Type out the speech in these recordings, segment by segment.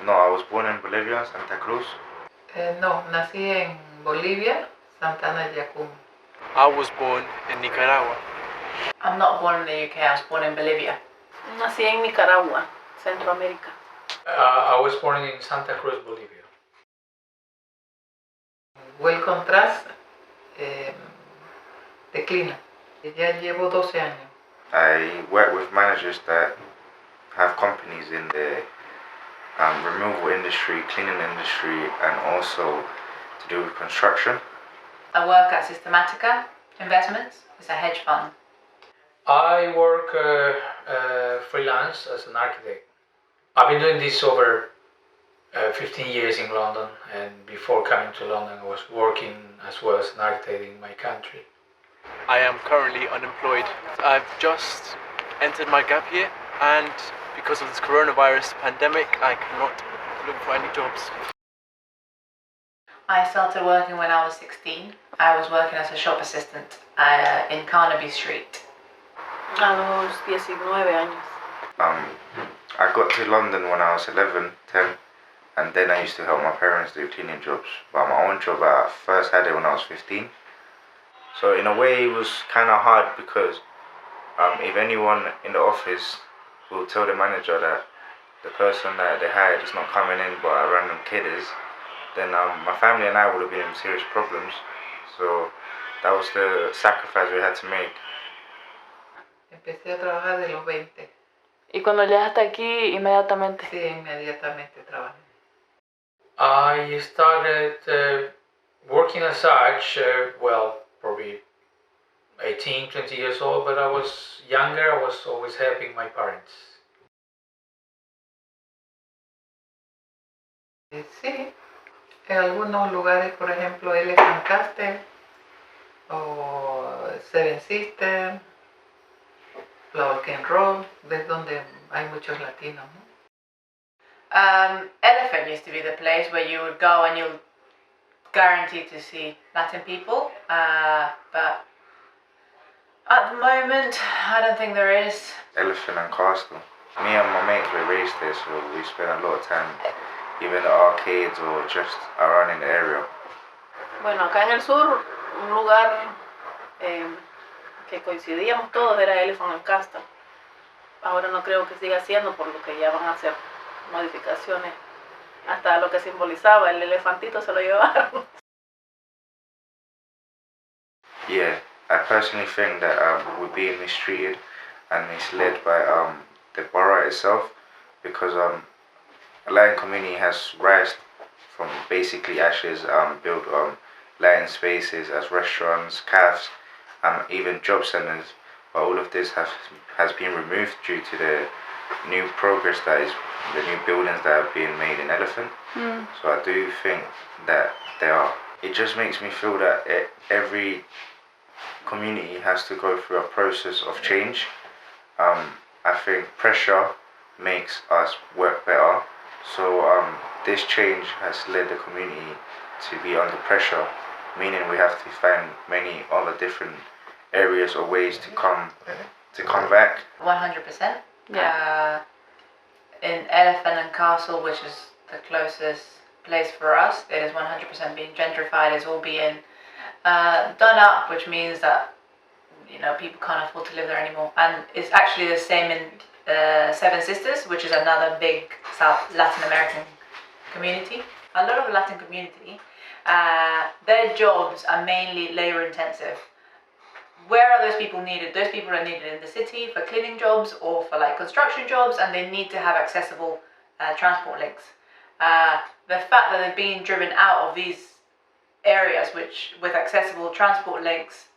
No, I was born in Bolivia, Santa Cruz. No, nací en Bolivia, Santana Yacum. I was born in Nicaragua. I'm not born in the UK, I was born in Bolivia. Nací en Nicaragua, Centroamérica. I was born in Santa Cruz, Bolivia. El contraste declina. Ya llevo 12 años. I work with managers that have companies in the removal industry, cleaning industry, and also to do with construction. I work at Systematica Investments. It's a hedge fund. I work freelance as an architect. I've been doing this over 15 years in London, and before coming to London I was working as well as an architect in my country. I am currently unemployed. I've just entered my gap year, and because of this coronavirus pandemic, I cannot look for any jobs. I started working when I was 16. I was working as a shop assistant in Carnaby Street. A los 19 años. I got to London when I was 11, 10, and then I used to help my parents do cleaning jobs. But my own job, I first had it when I was 15. So in a way it was kind of hard because if anyone in the office will tell the manager that the person that they hired is not coming in but a random kid is, then my family and I would have been in serious problems. So that was the sacrifice we had to make. Empecé a trabajar de los 20. Y cuando llegaste aquí, inmediatamente. Sí, inmediatamente trabajé. I started working as such, probably 18, 20 years old, but I was younger. I was always helping my parents. Sí, en algunos lugares, por ejemplo, Elephant Castle o Seven Sisters, Flower King Road, desde donde hay muchos latinos, ¿no? Elephant used to be the place where you would go and you'll guarantee to see Latin people, but at the moment I don't think there is. Elephant and Castle. Me and my mates were raised there, so we spent a lot of time either in the arcades or just around in the area. Bueno, acá en el sur, un lugar que coincidíamos todos era Elephant and Castle. Ahora no creo que siga siendo, por lo que ya van a hacer modificaciones. Hasta lo que simbolizaba el elefantito se lo llevaron. Yeah, I personally think that we're being mistreated and misled by the borough itself, because the Latin community has risen from basically ashes, built Latin spaces as restaurants, cafes, even job centers. But all of this has been removed due to the new progress that is, the new buildings that are being made in Elephant. So I do think that they are. It just makes me feel that every community has to go through a process of change. I think pressure makes us work better. So this change has led the community to be under pressure, meaning we have to find many other different areas or ways to come back. 100%. Yeah. In Elephant and Castle, which is the closest place for us, it is 100% being gentrified. It's all being done up, which means that people can't afford to live there anymore. And it's actually the same in Seven Sisters, which is another big South Latin American community. A lot of the Latin community, their jobs are mainly labor intensive. Where are those people needed? Those people are needed in the city for cleaning jobs or for construction jobs, and they need to have accessible transport links. The fact that they're being driven out of these areas with accessible transport links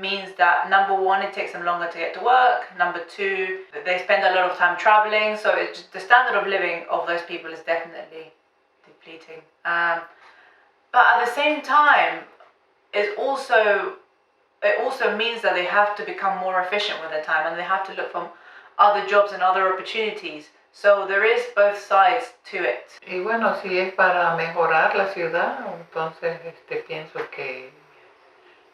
means that, number one, it takes them longer to get to work. Number two, they spend a lot of time traveling, so the standard of living of those people is definitely depleting. But at the same time, it also means that they have to become more efficient with their time, and they have to look for other jobs and other opportunities. So there is both sides to it. Y bueno, si es para mejorar la ciudad, entonces pienso que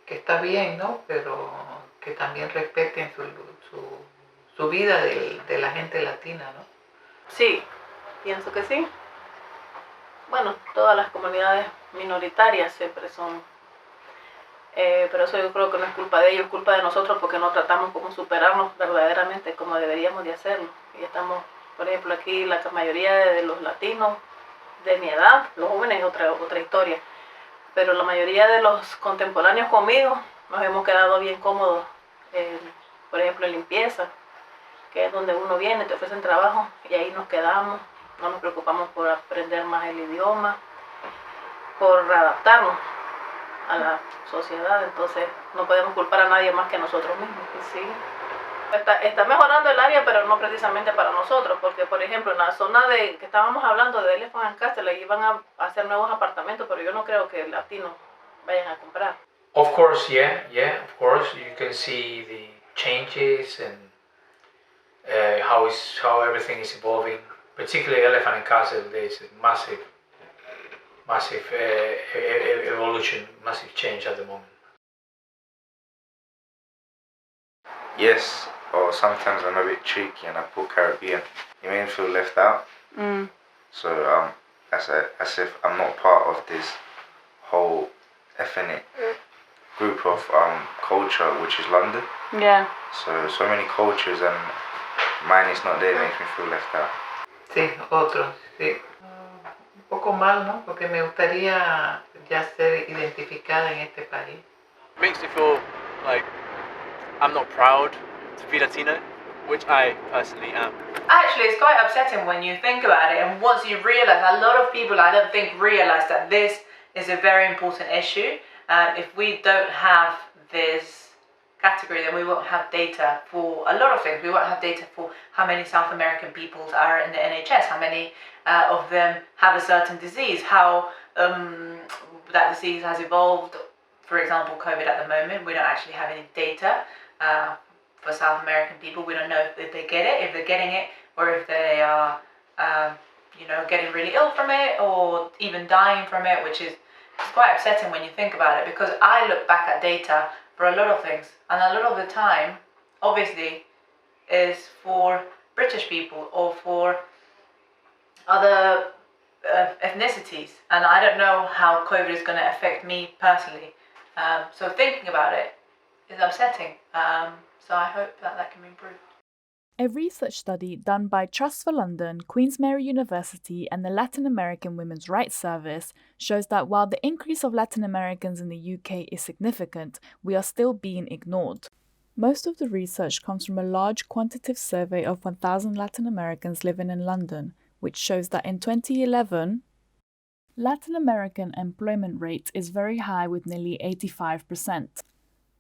está bien, ¿no? Pero que también respeten su vida de la gente latina, ¿no? Sí, Pienso que sí. Bueno, todas las comunidades minoritarias siempre son, pero eso yo creo que no es culpa de ellos, es culpa de nosotros porque no tratamos como superarnos verdaderamente como deberíamos de hacerlo. Y estamos, por ejemplo, aquí la mayoría de los latinos de mi edad, los jóvenes es otra historia, pero la mayoría de los contemporáneos conmigo nos hemos quedado bien cómodos, por ejemplo, en limpieza, que es donde uno viene, te ofrecen trabajo y ahí nos quedamos, no nos preocupamos por aprender más el idioma, por adaptarnos a la sociedad, entonces no podemos culpar a nadie más que a nosotros mismos. Y sí, está mejorando el área, pero no precisamente para nosotros, porque por ejemplo en la zona de que estábamos hablando de Elephant and Castle, ahí van a hacer nuevos apartamentos, pero yo no creo que latinos vayan a comprar. Of course, yeah, of course, you can see the changes and how everything is evolving. Particularly Elephant and Castle, there's a massive evolution, massive change at the moment. Yes, or sometimes I'm a bit cheeky and I put Caribbean. You may feel left out. So as if I'm not part of this whole ethnic group of culture, which is London. Yeah. So many cultures and mine is not there, makes me feel left out. Sí, otro, sí. Un poco mal, ¿no? Porque me gustaría ya ser identificada en este país. It makes me feel like I'm not proud to be Latino, which I personally am. Actually, it's quite upsetting when you think about it, and once you realise, a lot of people I don't think realise that this is a very important issue. If we don't have this category, then we won't have data for a lot of things. We won't have data for how many South American peoples are in the NHS, how many of them have a certain disease, how that disease has evolved. For example, COVID at the moment, we don't actually have any data for South American people. We don't know if they get it, if they're getting it, or if they are, getting really ill from it, or even dying from it, which is quite upsetting when you think about it, because I look back at data for a lot of things, and a lot of the time, obviously, is for British people or for other ethnicities, and I don't know how COVID is going to affect me personally. So thinking about it is upsetting. So I hope that can be improved. A research study done by Trust for London, Queen's Mary University, and the Latin American Women's Rights Service shows that while the increase of Latin Americans in the UK is significant, we are still being ignored. Most of the research comes from a large quantitative survey of 1,000 Latin Americans living in London, which shows that in 2011, Latin American employment rate is very high with nearly 85%.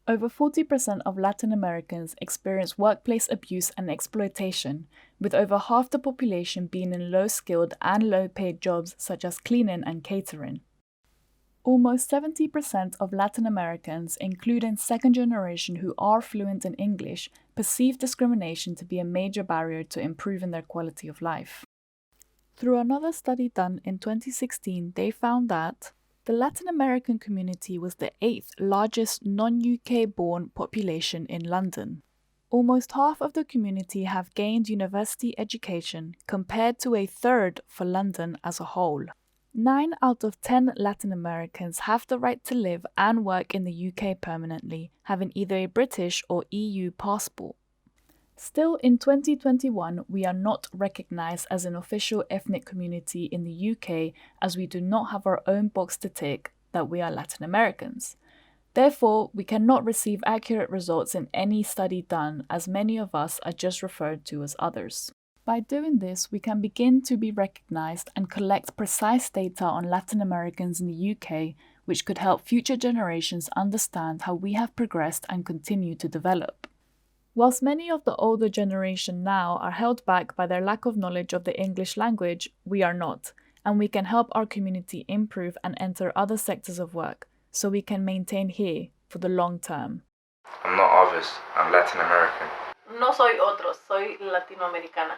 Over 40% of Latin Americans experience workplace abuse and exploitation, with over half the population being in low-skilled and low-paid jobs such as cleaning and catering. Almost 70% of Latin Americans, including second generation who are fluent in English, perceive discrimination to be a major barrier to improving their quality of life. Through another study done in 2016, they found that the Latin American community was the 8th largest non-UK born population in London. Almost half of the community have gained university education, compared to a third for London as a whole. 9 out of 10 Latin Americans have the right to live and work in the UK permanently, having either a British or EU passport. Still, in 2021, we are not recognised as an official ethnic community in the UK, as we do not have our own box to tick that we are Latin Americans. Therefore, we cannot receive accurate results in any study done, as many of us are just referred to as others. By doing this, we can begin to be recognised and collect precise data on Latin Americans in the UK, which could help future generations understand how we have progressed and continue to develop. Whilst many of the older generation now are held back by their lack of knowledge of the English language, we are not, and we can help our community improve and enter other sectors of work, so we can maintain here for the long term. I'm not others, I'm Latin American. No soy otros, soy latinoamericana.